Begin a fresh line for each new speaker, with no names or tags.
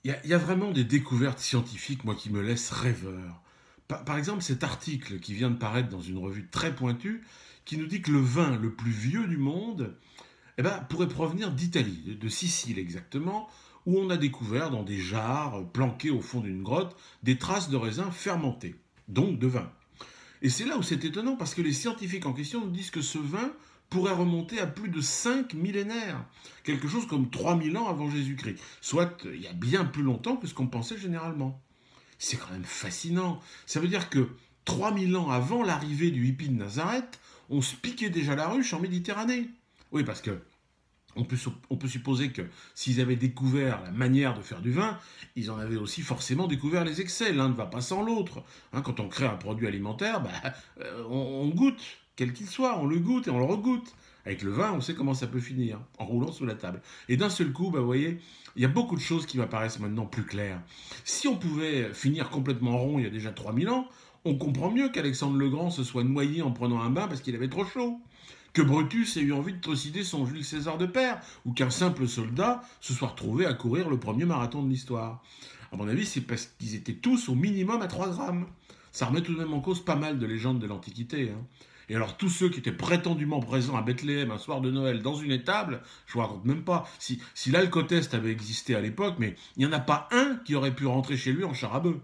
Il y a vraiment des découvertes scientifiques, moi, qui me laissent rêveur. Par exemple, cet article qui vient de paraître dans une revue très pointue, qui nous dit que le vin le plus vieux du monde pourrait provenir d'Italie, de Sicile exactement, où on a découvert dans des jarres planquées au fond d'une grotte des traces de raisins fermentés, donc de vin. Et c'est là où c'est étonnant, parce que les scientifiques en question nous disent que ce vin pourrait remonter à plus de 5 millénaires, quelque chose comme 3000 ans avant Jésus-Christ, soit il y a bien plus longtemps que ce qu'on pensait généralement. C'est quand même fascinant. Ça veut dire que 3000 ans avant l'arrivée du hippie de Nazareth, on se piquait déjà la ruche en Méditerranée. Oui, parce que on peut supposer que s'ils avaient découvert la manière de faire du vin, ils en avaient aussi forcément découvert les excès. L'un ne va pas sans l'autre. Hein, quand on crée un produit alimentaire, on goûte, quel qu'il soit, on le goûte et on le regoute. Avec le vin, on sait comment ça peut finir, en roulant sous la table. Et d'un seul coup, vous voyez, il y a beaucoup de choses qui m'apparaissent maintenant plus claires. Si on pouvait finir complètement rond il y a déjà 3000 ans, on comprend mieux qu'Alexandre le Grand se soit noyé en prenant un bain parce qu'il avait trop chaud, que Brutus ait eu envie de trucider son Jules César de père, ou qu'un simple soldat se soit retrouvé à courir le premier marathon de l'histoire. À mon avis, c'est parce qu'ils étaient tous au minimum à 3 grammes. Ça remet tout de même en cause pas mal de légendes de l'Antiquité. Hein. Et alors tous ceux qui étaient prétendument présents à Bethléem un soir de Noël dans une étable, je vous raconte même pas. Si l'alcotest avait existé à l'époque, mais il n'y en a pas un qui aurait pu rentrer chez lui en char à bœuf.